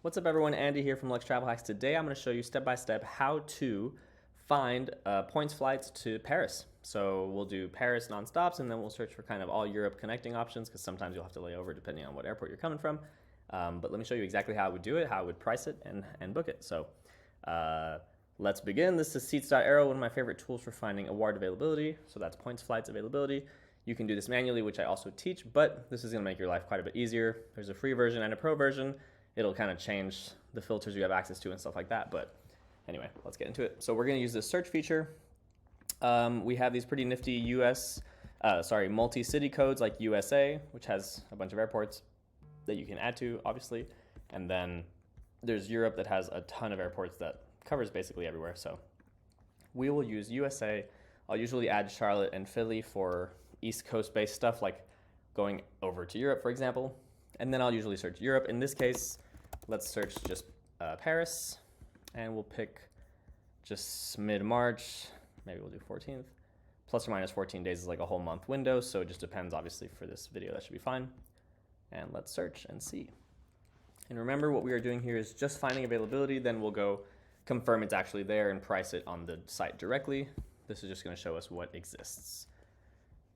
What's up everyone, Andy here from Lux Travel Hacks. Today I'm going to show you step by step how to find points flights to Paris. So we'll do Paris nonstops and then we'll search for kind of all Europe connecting options because sometimes you'll have to lay over depending on what airport you're coming from. But let me show you exactly how I would do it, how I would price it and book it. So let's begin. This is Seats.Aero, one of my favorite tools for finding award availability. So that's points flights availability. You can do this manually, which I also teach, but this is going to make your life quite a bit easier. There's a free version and a pro version. It'll kind of change the filters you have access to and stuff like that. But anyway, let's get into it. So we're going to use this search feature. We have these pretty nifty multi-city codes like USA, which has a bunch of airports that you can add to, obviously. And then there's Europe that has a ton of airports that covers basically everywhere. So we will use USA. I'll usually add Charlotte and Philly for East Coast based stuff like going over to Europe, for example. And then I'll usually search Europe. In this case, let's search just Paris, and we'll pick just mid-March. Maybe we'll do 14th. Plus or minus 14 days is like a whole month window, so it just depends, obviously, for this video. That should be fine. And let's search and see. And remember, what we are doing here is just finding availability. Then we'll go confirm it's actually there and price it on the site directly. This is just going to show us what exists.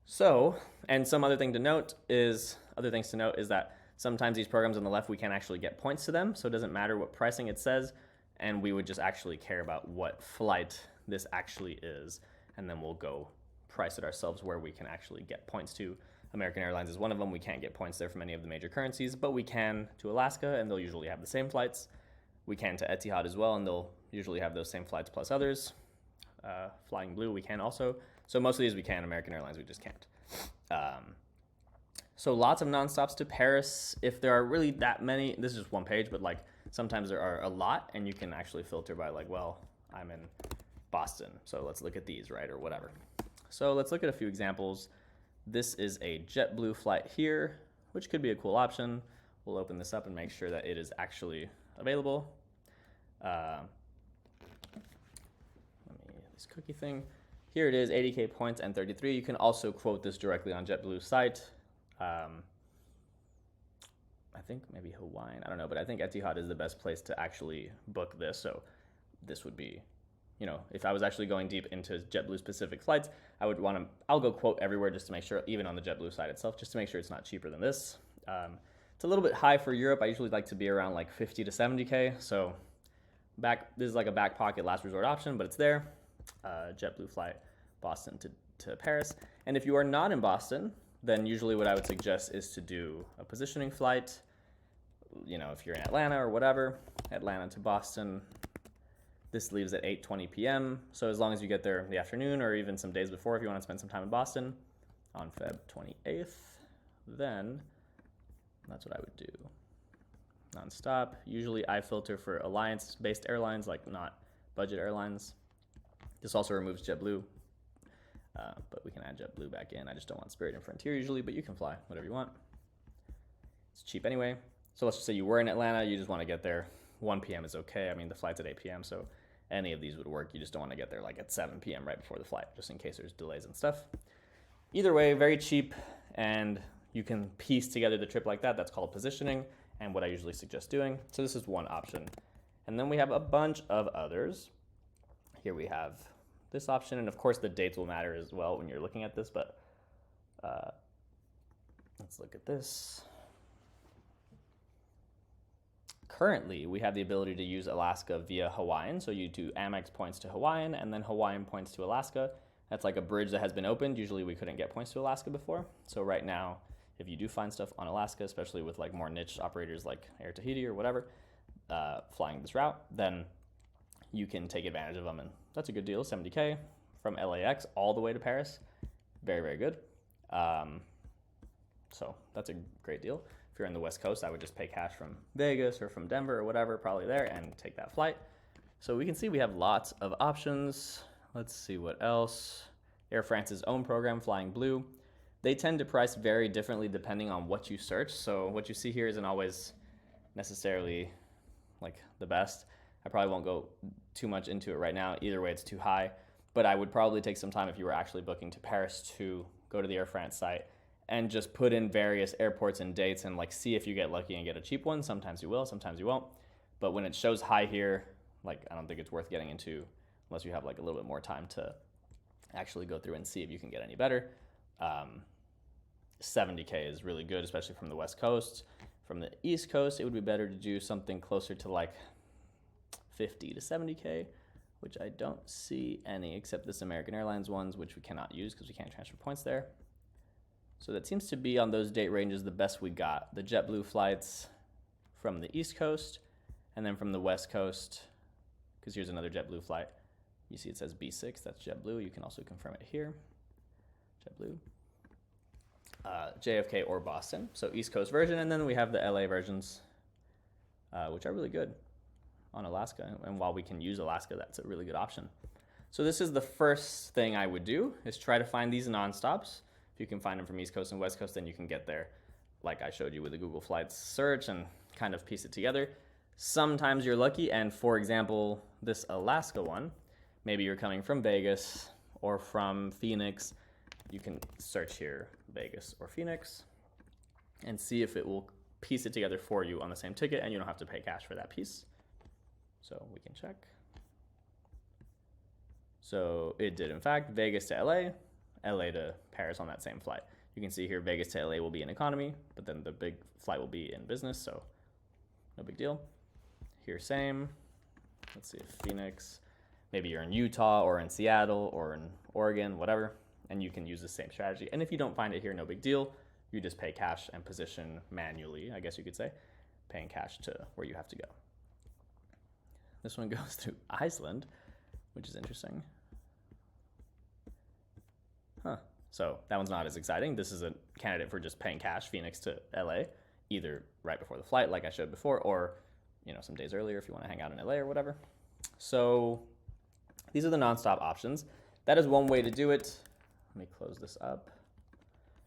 So, and some other things to note is that sometimes these programs on the left, we can't actually get points to them, so it doesn't matter what pricing it says, and we would just actually care about what flight this actually is, and then we'll go price it ourselves where we can actually get points to. American Airlines is one of them. We can't get points there from any of the major currencies, but we can to Alaska, and they'll usually have the same flights. We can to Etihad as well, and they'll usually have those same flights plus others. Flying Blue, we can also. So most of these we can. American Airlines, we just can't. So lots of nonstops to Paris. If there are really that many, this is just one page, but like sometimes there are a lot, and you can actually filter by like, well, I'm in Boston, so let's look at these, right, or whatever. So let's look at a few examples. This is a JetBlue flight here, which could be a cool option. We'll open this up and make sure that it is actually available. This cookie thing. Here it is, 80K points and 33. You can also quote this directly on JetBlue's site. I think maybe Hawaiian, I don't know, but I think Etihad is the best place to actually book this. So this would be, you know, if I was actually going deep into JetBlue specific flights, I'll go quote everywhere just to make sure, even on the JetBlue site itself, just to make sure it's not cheaper than this. It's a little bit high for Europe. I usually like to be around like 50 to 70K. So this is like a back pocket last resort option, but it's there. JetBlue flight, Boston to Paris. And if you are not in Boston, then usually what I would suggest is to do a positioning flight. You know, if you're in Atlanta or whatever, Atlanta to Boston. This leaves at 8:20 p.m. So as long as you get there in the afternoon or even some days before if you want to spend some time in Boston on Feb 28th, then that's what I would do. Nonstop. Usually I filter for alliance-based airlines, like not budget airlines. This also removes JetBlue, but we can add JetBlue back in. I just don't want Spirit and Frontier usually, but you can fly whatever you want. It's cheap anyway. So let's just say you were in Atlanta, you just want to get there. 1 p.m. is okay. I mean, the flight's at 8 p.m., so any of these would work. You just don't want to get there like at 7 p.m. right before the flight, just in case there's delays and stuff. Either way, very cheap, and you can piece together the trip like that. That's called positioning, and what I usually suggest doing. So this is one option. And then we have a bunch of others. Here we have this option, and of course the dates will matter as well when you're looking at this, but let's look at this. Currently, we have the ability to use Alaska via Hawaiian, so you do Amex points to Hawaiian and then Hawaiian points to Alaska. That's like a bridge that has been opened. Usually we couldn't get points to Alaska before, so right now, if you do find stuff on Alaska, especially with like more niche operators like Air Tahiti or whatever, flying this route, then you can take advantage of them, and that's a good deal. 70K from LAX all the way to Paris. Very, very good. So that's a great deal. If you're in the West Coast, I would just pay cash from Vegas or from Denver or whatever, probably there, and take that flight. So we can see we have lots of options. Let's see what else. Air France's own program, Flying Blue. They tend to price very differently depending on what you search. So what you see here isn't always necessarily like the best. I probably won't go too much into it right now. Either way, it's too high. But I would probably take some time if you were actually booking to Paris to go to the Air France site and just put in various airports and dates and like see if you get lucky and get a cheap one. Sometimes you will, sometimes you won't. But when it shows high here, like I don't think it's worth getting into unless you have like a little bit more time to actually go through and see if you can get any better. 70K is really good, especially from the West Coast. From the East Coast, it would be better to do something closer to like 50 to 70K, which I don't see any except this American Airlines ones, which we cannot use because we can't transfer points there. So that seems to be on those date ranges the best we got. The JetBlue flights from the East Coast and then from the West Coast, because here's another JetBlue flight. You see it says B6, that's JetBlue. You can also confirm it here, JetBlue. JFK or Boston, so East Coast version, and then we have the LA versions, which are really good on Alaska. And while we can use Alaska, that's a really good option. So this is the first thing I would do, is try to find these nonstops. If you can find them from East Coast and West Coast, then you can get there like I showed you with the Google Flights search and kind of piece it together. Sometimes you're lucky, and for example, this Alaska one, maybe you're coming from Vegas or from Phoenix. You can search here, Vegas or Phoenix, and see if it will piece it together for you on the same ticket, and you don't have to pay cash for that piece. So we can check. So it did, in fact, Vegas to LA, LA to Paris on that same flight. You can see here Vegas to LA will be in economy, but then the big flight will be in business, so no big deal. Here, same. Let's see if Phoenix, maybe you're in Utah or in Seattle or in Oregon, whatever, and you can use the same strategy. And if you don't find it here, no big deal. You just pay cash and position manually, I guess you could say, paying cash to where you have to go. This one goes through Iceland, which is interesting. Huh. So that one's not as exciting. This is a candidate for just paying cash, Phoenix to LA, either right before the flight, like I showed before, or some days earlier if you want to hang out in LA or whatever. So these are the nonstop options. That is one way to do it. Let me close this up.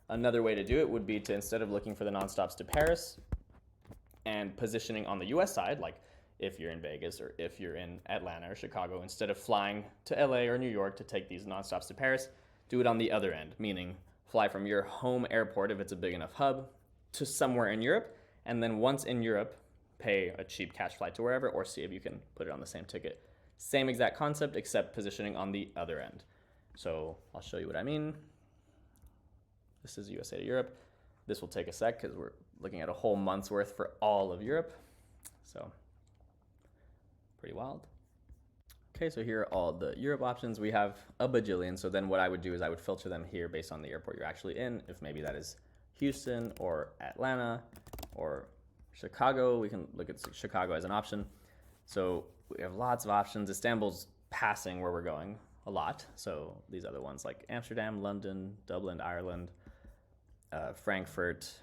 Another way to do it would be to, instead of looking for the nonstops to Paris and positioning on the US side, like if you're in Vegas or if you're in Atlanta or Chicago, instead of flying to LA or New York to take these nonstops to Paris, do it on the other end, meaning fly from your home airport, if it's a big enough hub, to somewhere in Europe, and then once in Europe, pay a cheap cash flight to wherever, or see if you can put it on the same ticket. Same exact concept, except positioning on the other end. So I'll show you what I mean. This is USA to Europe. This will take a sec because we're looking at a whole month's worth for all of Europe. So pretty wild. Okay, so here are all the Europe options. We have a bajillion. So then what I would do is I would filter them here based on the airport you're actually in. If maybe that is Houston or Atlanta or Chicago, we can look at Chicago as an option. So we have lots of options. Istanbul's passing where we're going a lot. So these other ones like Amsterdam, London, Dublin, Ireland, Frankfurt.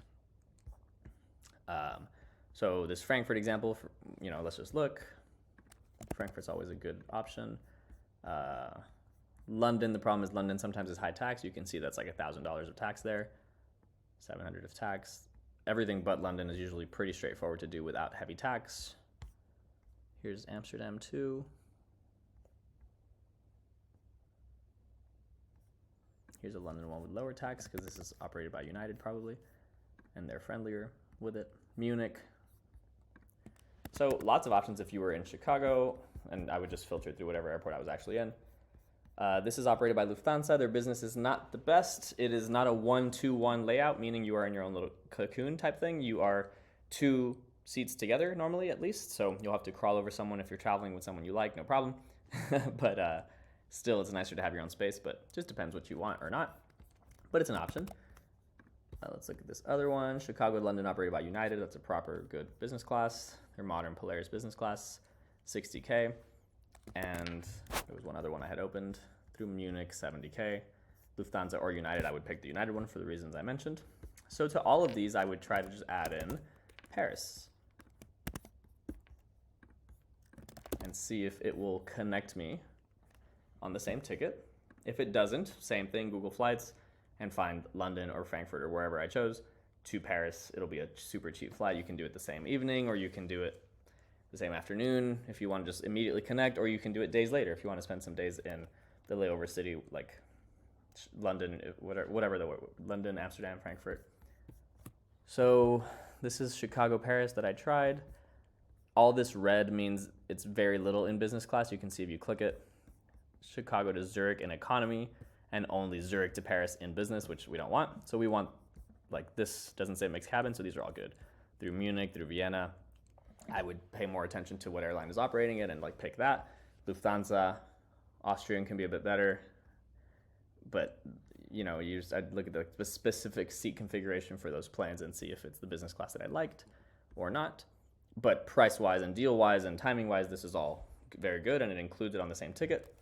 So this Frankfurt example, let's just look. Frankfurt's always a good option. London, the problem is London sometimes is high tax. You can see that's like $1,000 of tax there, $700 of tax. Everything but London is usually pretty straightforward to do without heavy tax. Here's Amsterdam too. Here's a London one with lower tax because this is operated by United probably, and they're friendlier with it. Munich. So lots of options if you were in Chicago, and I would just filter through whatever airport I was actually in. This is operated by Lufthansa. Their business is not the best. It is not a 1-2-1 layout, meaning you are in your own little cocoon type thing. You are 2 seats together normally, at least. So you'll have to crawl over someone if you're traveling with someone you like, no problem. But still, it's nicer to have your own space, but just depends what you want or not. But it's an option. Let's look at this other one. Chicago, London, operated by United. That's a proper, good business class. Their modern Polaris business class, 60K. And there was one other one I had opened through Munich, 70K. Lufthansa or United, I would pick the United one for the reasons I mentioned. So to all of these, I would try to just add in Paris and see if it will connect me on the same ticket. If it doesn't, same thing, Google Flights, and find London or Frankfurt or wherever I chose to Paris. It'll be a super cheap flight. You can do it the same evening, or you can do it the same afternoon if you want to just immediately connect, or you can do it days later if you want to spend some days in the layover city like London, whatever London, Amsterdam, Frankfurt. So this is Chicago, Paris that I tried. All this red means it's very little in business class. You can see if you click it, Chicago to Zurich in economy, and only Zurich to Paris in business, which we don't want. So we want, like, this doesn't say mixed cabin, so these are all good. Through Munich, through Vienna, I would pay more attention to what airline is operating it and like pick that. Lufthansa, Austrian can be a bit better, but I'd look at the specific seat configuration for those planes and see if it's the business class that I liked or not. But price-wise and deal-wise and timing-wise, this is all very good, and it includes it on the same ticket.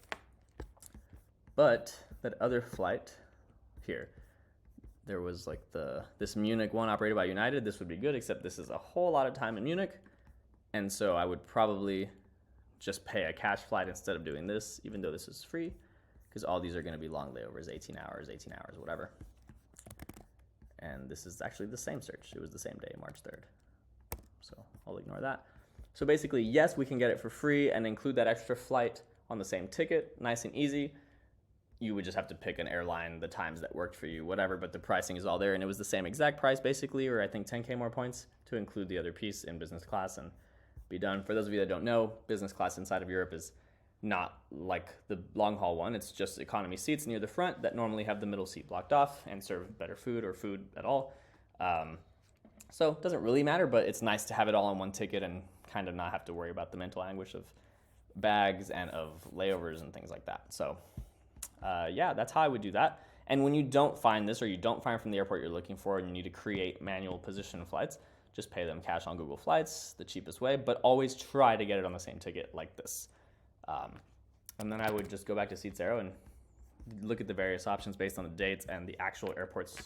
But that other flight here, there was like this Munich one operated by United. This would be good, except this is a whole lot of time in Munich. And so I would probably just pay a cash flight instead of doing this, even though this is free, because all these are going to be long layovers, 18 hours, whatever. And this is actually the same search. It was the same day, March 3rd. So I'll ignore that. So basically, yes, we can get it for free and include that extra flight on the same ticket, nice and easy. You would just have to pick an airline, the times that worked for you, whatever, but the pricing is all there. And it was the same exact price, basically, or I think 10K more points to include the other piece in business class and be done. For those of you that don't know, business class inside of Europe is not like the long haul one. It's just economy seats near the front that normally have the middle seat blocked off and serve better food or food at all. So it doesn't really matter, but it's nice to have it all on one ticket and kind of not have to worry about the mental anguish of bags and of layovers and things like that. So yeah, that's how I would do that. And when you don't find this, or you don't find from the airport you're looking for and you need to create manual position flights, just pay them cash on Google Flights, the cheapest way, but always try to get it on the same ticket like this. And then I would just go back to Seats Arrow and look at the various options based on the dates and the actual airports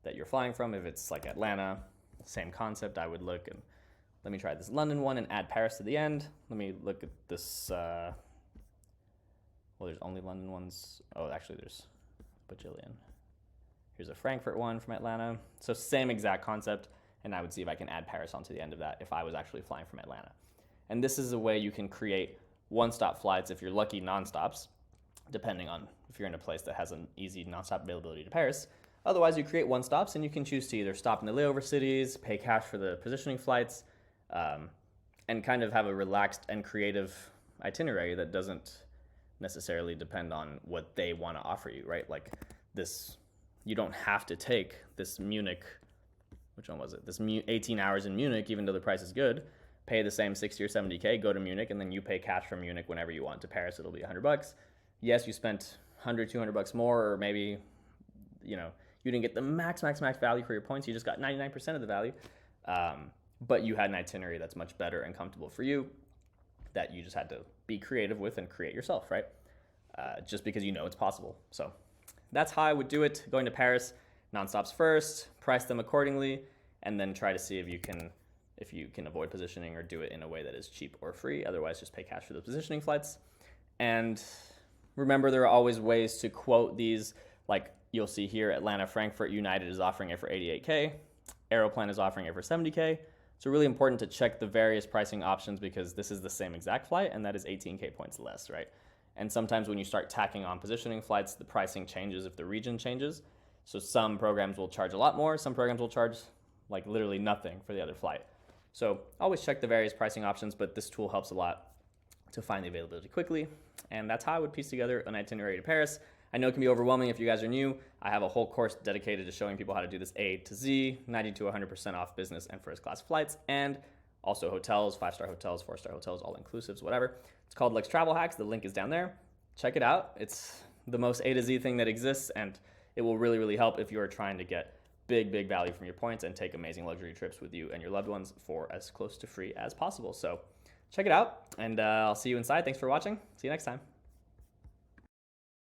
that you're flying from. If it's like Atlanta, same concept, I would look and let me try this London one and add Paris to the end. Let me look at this, well, there's only London ones. Oh, actually there's a bajillion. Here's a Frankfurt one from Atlanta. So same exact concept, and I would see if I can add Paris onto the end of that if I was actually flying from Atlanta. And this is a way you can create one-stop flights, if you're lucky, non-stops, depending on if you're in a place that has an easy non-stop availability to Paris. Otherwise, you create one-stops, and you can choose to either stop in the layover cities, pay cash for the positioning flights, and kind of have a relaxed and creative itinerary that doesn't necessarily depend on what they want to offer you, right? Like this, you don't have to take this Munich, which one was it? This 18 hours in Munich, even though the price is good, pay the same 60 or 70K, go to Munich, and then you pay cash from Munich whenever you want. To Paris, it'll be $100. Yes, you spent 100, 200 bucks more, or maybe, you didn't get the max value for your points. You just got 99% of the value. But you had an itinerary that's much better and comfortable for you that you just had to be creative with and create yourself, right? Just because it's possible. So that's how I would do it. Going to Paris, non-stops first, price them accordingly, and then try to see if you can avoid positioning or do it in a way that is cheap or free. Otherwise, just pay cash for the positioning flights. And remember, there are always ways to quote these. Like you'll see here, Atlanta, Frankfurt, United is offering it for 88K. Aeroplan is offering it for 70K. So really important to check the various pricing options because this is the same exact flight and that is 18K points less, right? And sometimes when you start tacking on positioning flights, the pricing changes if the region changes. So some programs will charge a lot more. Some programs will charge like literally nothing for the other flight. So always check the various pricing options, but this tool helps a lot to find the availability quickly. And that's how I would piece together an itinerary to Paris. I know it can be overwhelming if you guys are new. I have a whole course dedicated to showing people how to do this A to Z, 90 to 100% off business and first class flights, and also hotels, 5-star hotels, 4-star hotels, all inclusives, whatever. It's called Lex Travel Hacks. The link is down there. Check it out. It's the most A to Z thing that exists, and it will really, really help if you're trying to get big value from your points and take amazing luxury trips with you and your loved ones for as close to free as possible. So check it out, and I'll see you inside. Thanks for watching. See you next time.